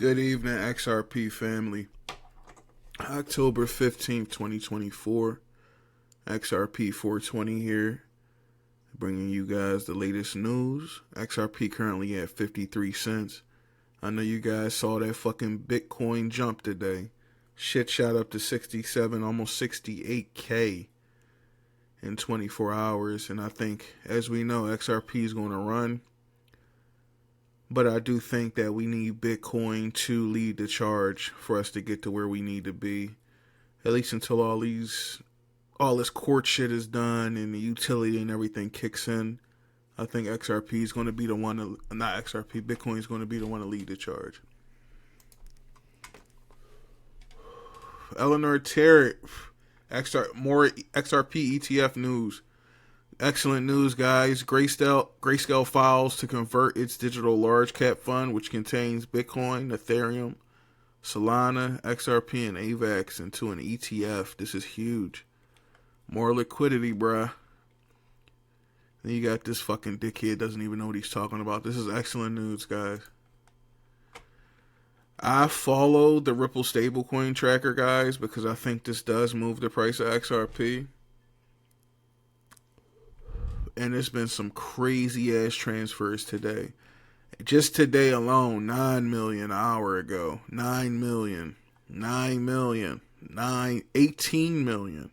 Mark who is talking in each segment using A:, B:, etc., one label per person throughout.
A: Good evening, XRP family. October 15th, 2024. XRP 420 here, bringing you guys the latest news. XRP currently at 53 cents. I know you guys saw that fucking Bitcoin jump today. Shit shot up to 67, almost 68K in 24 hours. And I think, as we know, XRP is going to run. But I do think that we need Bitcoin to lead the charge for us to get to where we need to be. At least until all this court shit is done and the utility and everything kicks in. I think XRP is going to be the one to, not XRP, Bitcoin is going to be the one to lead the charge. Eleanor Tarrant, more XRP ETF news. Excellent news, guys. Grayscale files to convert its digital large cap fund, which contains Bitcoin, Ethereum, Solana, XRP, and AVAX, into an ETF. This is huge. More liquidity, bruh. Then you got this fucking dickhead doesn't even know what he's talking about. This is excellent news, guys. I followed the Ripple stablecoin tracker, guys, because I think this does move the price of XRP. And there's been some crazy ass transfers today. Just today alone, 9 million an hour ago. 9 million. 9 million. 18 million.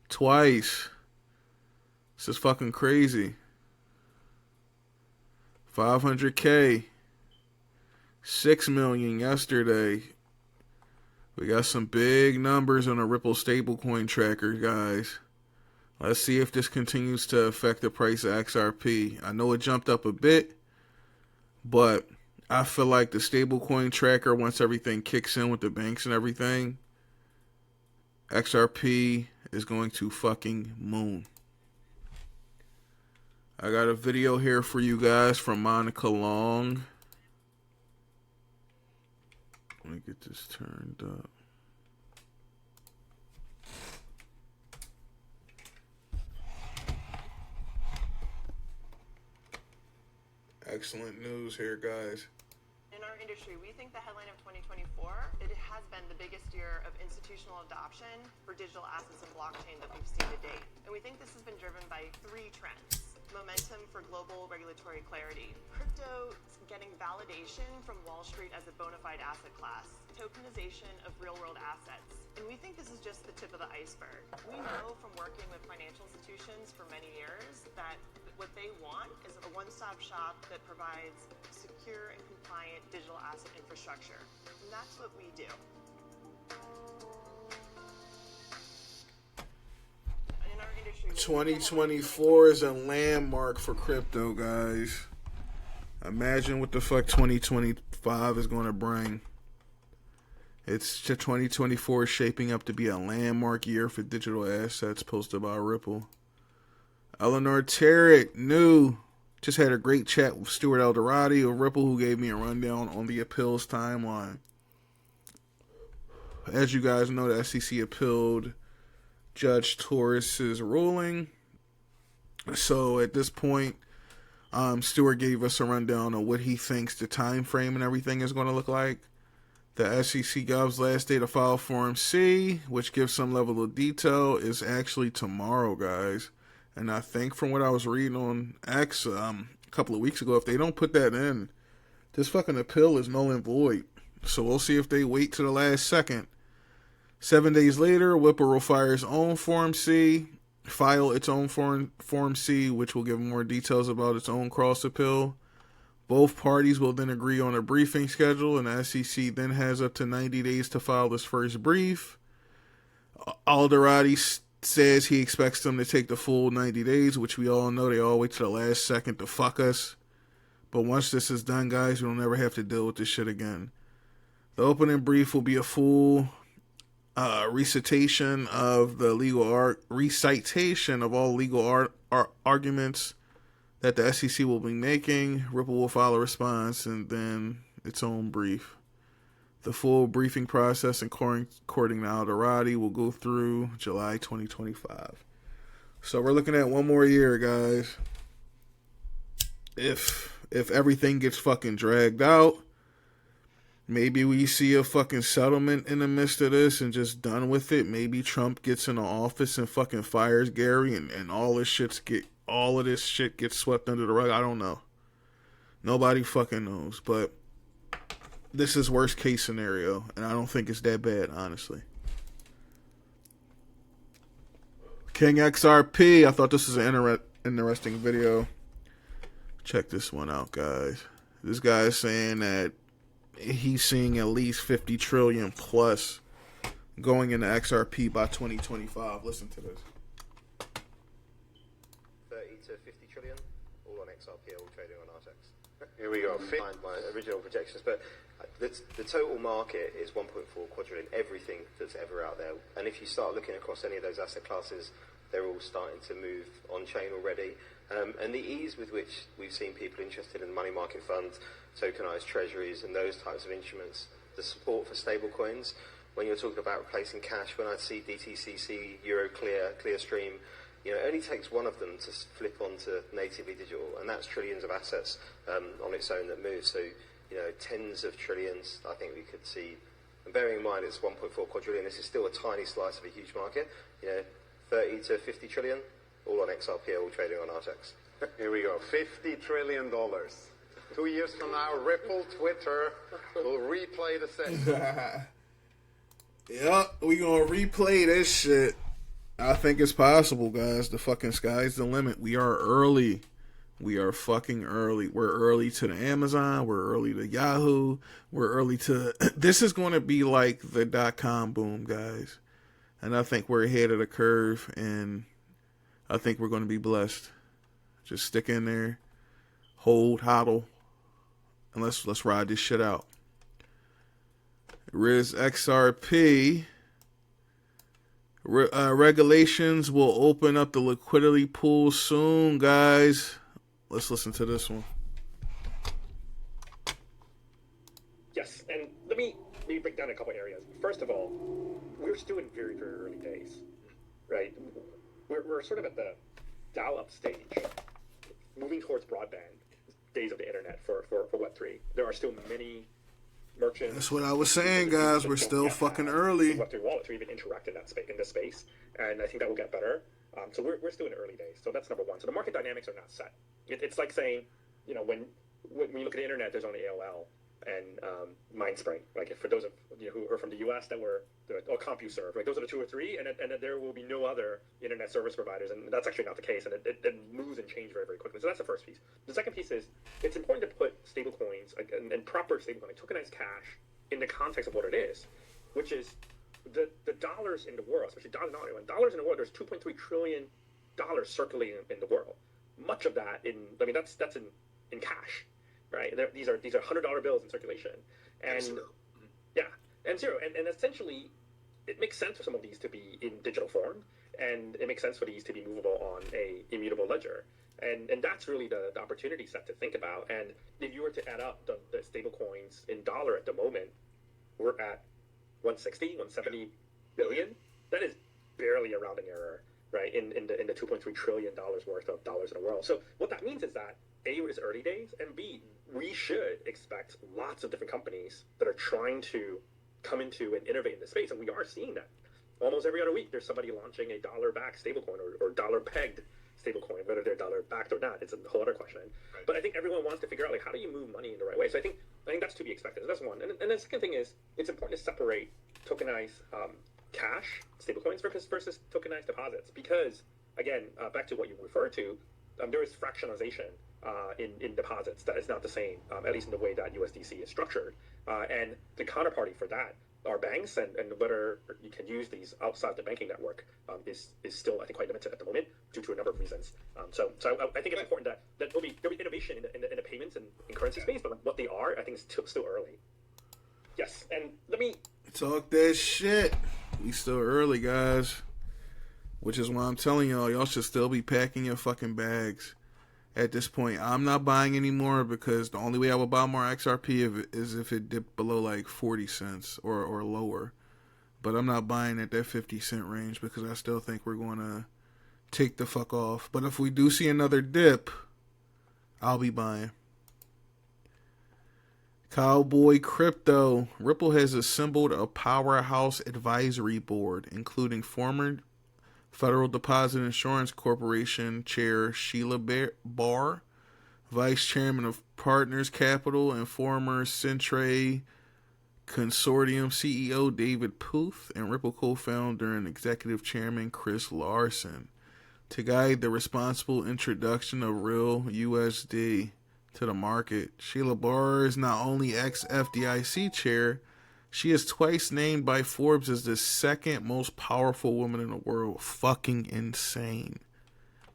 A: Twice. This is fucking crazy. 500K. 6 million yesterday. We got some big numbers on a Ripple stablecoin tracker, guys. Let's see if this continues to affect the price of XRP. I know it jumped up a bit, but I feel like the stablecoin tracker, once everything kicks in with the banks and everything, XRP is going to fucking moon. I got a video here for you guys from Monica Long. Let me get this turned up. Excellent news here, guys.
B: In our industry, we think the headline of 2024, it has been the biggest year of institutional adoption for digital assets and blockchain that we've seen to date. And we think this has been driven by three trends. Momentum for global regulatory clarity, crypto getting validation from Wall Street as a bona fide asset class, tokenization of real-world assets. And we think this is just the tip of the iceberg. We know from working with financial institutions for many years that what they want is a one-stop shop that provides secure and compliant digital asset infrastructure. And that's what we do.
A: 2024 is a landmark for crypto, guys. Imagine what the fuck 2025 is going to bring. It's 2024 is shaping up to be a landmark year for digital assets, posted by Ripple. Eleanor Tarrant, just had a great chat with Stuart Eldorati of Ripple, who gave me a rundown on the appeals timeline. As you guys know, the SEC appealed Judge Torres's ruling. So at this point, Stuart gave us a rundown on what he thinks the time frame and everything is going to look like. The SEC Gov's last day to file Form C, which gives some level of detail, is actually tomorrow, guys. And I think from what I was reading on X a couple of weeks ago, if they don't put that in, this fucking appeal is null and void. So we'll see if they wait to the last second. 7 days later, Whipple will file its own Form C, Form C, which will give more details about its own cross appeal. Both parties will then agree on a briefing schedule, and the SEC then has up to 90 days to file this first brief. Alderati says he expects them to take the full 90 days, which we all know they all wait to the last second to fuck us. But once this is done, guys, we'll never have to deal with this shit again. The opening brief will be a full recitation of the recitation of all legal arguments that the SEC will be making. Ripple will file a response and then its own brief. The full briefing process, according to Alderati, will go through July 2025. So we're looking at one more year, guys. If everything gets fucking dragged out, Maybe we see a fucking settlement in the midst of this and just done with it. Maybe Trump gets in the office and fucking fires Gary and all of this shit gets swept under the rug. I don't know. Nobody fucking knows. But this is worst case scenario, and I don't think it's that bad, honestly. King XRP. I thought this was an interesting video. Check this one out, guys. This guy is saying that he's seeing at least 50 trillion plus going into XRP by 2025. Listen to this.
C: 30 to 50 trillion, all on XRP, all trading on RTX.
D: Here we go.
C: Behind my original projections, but the total market is 1.4 quadrillion, everything that's ever out there. And if you start looking across any of those asset classes, they're all starting to move on-chain already. And the ease with which we've seen people interested in money market funds, tokenized treasuries, and those types of instruments, the support for stablecoins, when you're talking about replacing cash, when I see DTCC, Euroclear, Clearstream, it only takes one of them to flip onto natively digital, and that's trillions of assets on its own that move. So, tens of trillions, I think we could see. And bearing in mind it's 1.4 quadrillion, this is still a tiny slice of a huge market. 30 to 50 trillion, all on XRP, all trading on RTX.
D: Here we go. $50 trillion. 2 years from now, Ripple, Twitter will replay the session.
A: Yep, we gonna replay this shit. I think it's possible, guys. The fucking sky's the limit. We are early. We are fucking early. We're early to the Amazon. We're early to Yahoo. We're early to... This is going to be like the .com boom, guys. And I think we're ahead of the curve. And I think we're going to be blessed. Just stick in there. Hold, hodl. And let's ride this shit out. Riz XRP... regulations will open up the liquidity pool soon, guys. Let's listen to this one.
E: Yes, and let me break down a couple areas. First of all, we're still in very, very early days, right? We're sort of at the dial-up stage, moving towards broadband days of the internet for Web3. There are still many merchants.
A: That's what I was saying, guys. We're still fucking early.
E: Web3 wallets to even interact in that space, and I think that will get better. So we're still in the early days. So that's number one. So the market dynamics are not set. It's like saying, when you look at the internet, there's only AOL and Mindspring. Like for those of who are from the US that were or CompuServe, right? Those are the two or three, and there will be no other internet service providers, and that's actually not the case. And it moves and changes very, very quickly. So that's the first piece. The second piece is it's important to put stablecoins and proper stablecoin, tokenized cash, in the context of what it is, which is the dollars in the world, especially dollars in the world. There's $2.3 trillion circulating in the world. Much of that that's in cash, right? These are $100 bills in circulation, and zero. And essentially, it makes sense for some of these to be in digital form, and it makes sense for these to be movable on a immutable ledger. And that's really the opportunity set to think about. And if you were to add up the stable coins in dollar at the moment, we're at 170 billion. That is barely a rounding error, right? In the $2.3 trillion worth of dollars in the world. So what that means is that A, it's early days, and B, we should expect lots of different companies that are trying to come into and innovate in this space, and we are seeing that. Almost every other week, there's somebody launching a dollar-backed stablecoin or dollar-pegged stablecoin. Whether they're dollar-backed or not, it's a whole other question. Right. But I think everyone wants to figure out, how do you move money in the right way? So I think that's to be expected. So that's one. And the second thing is, it's important to separate tokenized cash, stablecoins, versus tokenized deposits. Because, again, back to what you referred to, there is fractionalization in deposits that is not the same, at least in the way that USDC is structured. And the counterparty for that are banks, and whether you can use these outside the banking network is still, I think, quite limited at the moment due to a number of reasons. So I think it's important that there'll be innovation in the payments and in currency space, but what they are, I think, is still early. Yes, and let me
A: talk that shit. We still early, guys. Which is why I'm telling y'all should still be packing your fucking bags. At this point, I'm not buying anymore because the only way I will buy more XRP is if it dipped below like 40 cents or lower. But I'm not buying at that 50-cent range because I still think we're going to take the fuck off. But if we do see another dip, I'll be buying. Cowboy Crypto. Ripple has assembled a powerhouse advisory board, including former Federal Deposit Insurance Corporation Chair Sheila Barr, Vice Chairman of Partners Capital, and former Centray Consortium CEO David Puth, and Ripple co-founder and Executive Chairman Chris Larsen, to guide the responsible introduction of real USD to the market. Sheila Barr is not only ex-FDIC chair, she is twice named by Forbes as the second most powerful woman in the world. Fucking insane.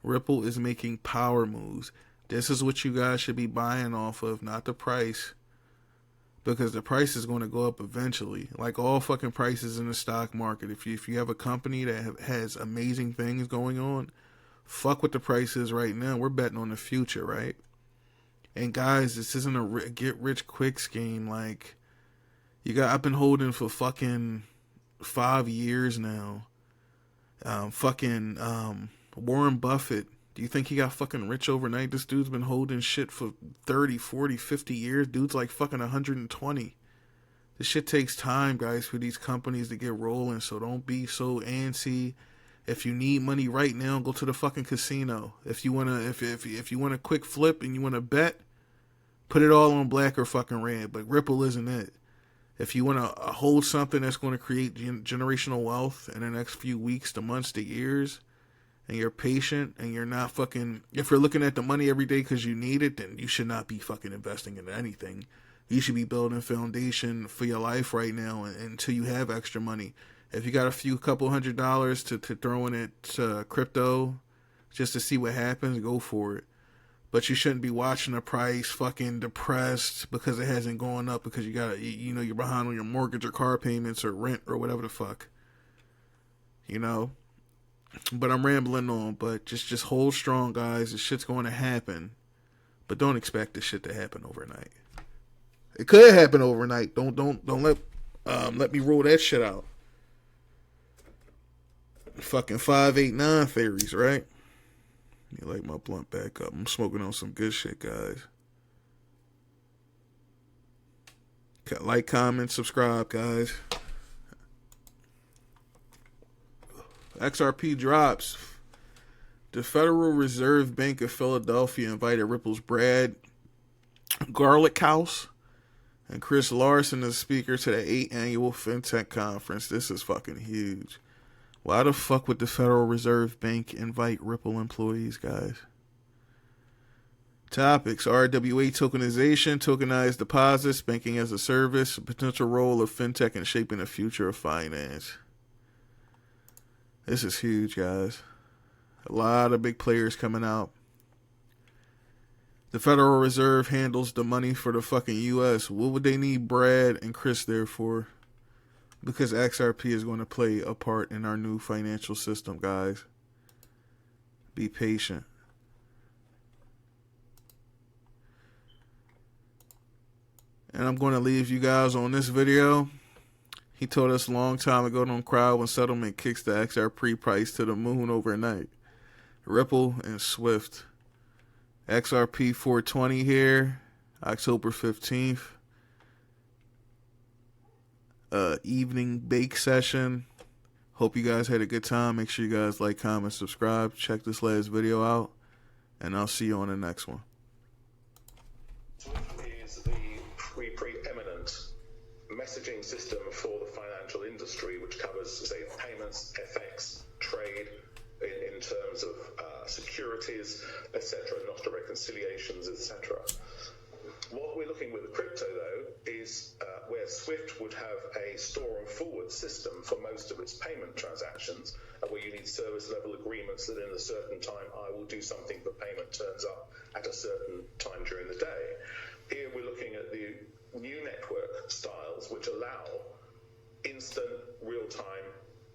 A: Ripple is making power moves. This is what you guys should be buying off of, not the price. Because the price is going to go up eventually. Like all fucking prices in the stock market. If you have a company that has amazing things going on, fuck what the price is right now. We're betting on the future, right? And guys, this isn't a get rich quick scheme. Like, I've been holding for fucking 5 years now. Warren Buffett. Do you think he got fucking rich overnight? This dude's been holding shit for 30, 40, 50 years. Dude's like fucking 120. This shit takes time, guys, for these companies to get rolling. So don't be so antsy. If you need money right now, go to the fucking casino. If you wanna, if you want a quick flip and you want to bet, put it all on black or fucking red. But Ripple isn't it. If you want to hold something that's going to create generational wealth in the next few weeks to months to years, and you're patient and you're not fucking, if you're looking at the money every day because you need it, then you should not be fucking investing in anything. You should be building a foundation for your life right now until you have extra money. If you got a couple $100 to throw in it crypto just to see what happens, go for it. But you shouldn't be watching the price fucking depressed because it hasn't gone up because you're behind on your mortgage or car payments or rent or whatever the fuck. But I'm rambling on. But just hold strong, guys. This shit's going to happen. But don't expect this shit to happen overnight. It could happen overnight. Don't let me rule that shit out. Fucking 589 theories, right? Let me light my blunt back up. I'm smoking on some good shit, guys. Like, comment, subscribe, guys. XRP drops. The Federal Reserve Bank of Philadelphia invited Ripple's Brad Garlickhouse and Chris Larsen as speaker to the 8th annual FinTech conference. This is fucking huge. Why the fuck would the Federal Reserve Bank invite Ripple employees, guys? Topics: RWA tokenization, tokenized deposits, banking as a service, potential role of fintech in shaping the future of finance. This is huge, guys. A lot of big players coming out. The Federal Reserve handles the money for the fucking U.S. What would they need Brad and Chris there for? Because XRP is going to play a part in our new financial system, guys. Be patient. And I'm going to leave you guys on this video. He told us a long time ago, don't cry when settlement kicks the XRP price to the moon overnight. Ripple and Swift. XRP 420 here, October 15th. Evening bake session. Hope you guys had a good time. Make sure you guys like, comment, subscribe. Check this last video out. And I'll see you on the next one.
F: Swift is the preeminent messaging system for the financial industry, which covers, say, payments, FX, trade, in terms of securities, etc., Nostra reconciliations, etc. What we're looking with the crypto, though, is where Swift would have a store and forward system for most of its payment transactions, where you need service level agreements that in a certain time I will do something if the payment turns up at a certain time during the day. Here we're looking at the new network styles, which allow instant, real-time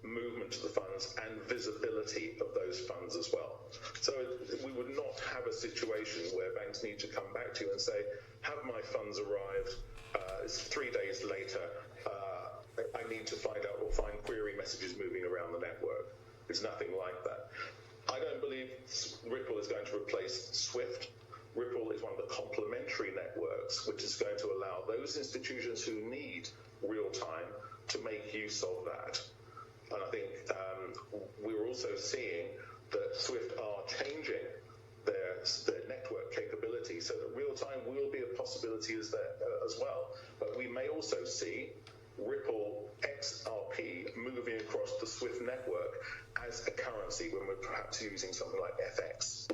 F: movement to the funds and visibility of those funds as well. So we would not have a situation where banks need to come back to you and say, have my funds arrived, it's 3 days later, I need to find out or find query messages moving around the network. There's nothing like that. I don't believe Ripple is going to replace Swift. Ripple is one of the complementary networks, which is going to allow those institutions who need real time to make use of that. And I think we're also seeing that SWIFT are changing their network capability so that real time will be a possibility as well. But we may also see Ripple XRP moving across the SWIFT network as a currency when we're perhaps using something like FX.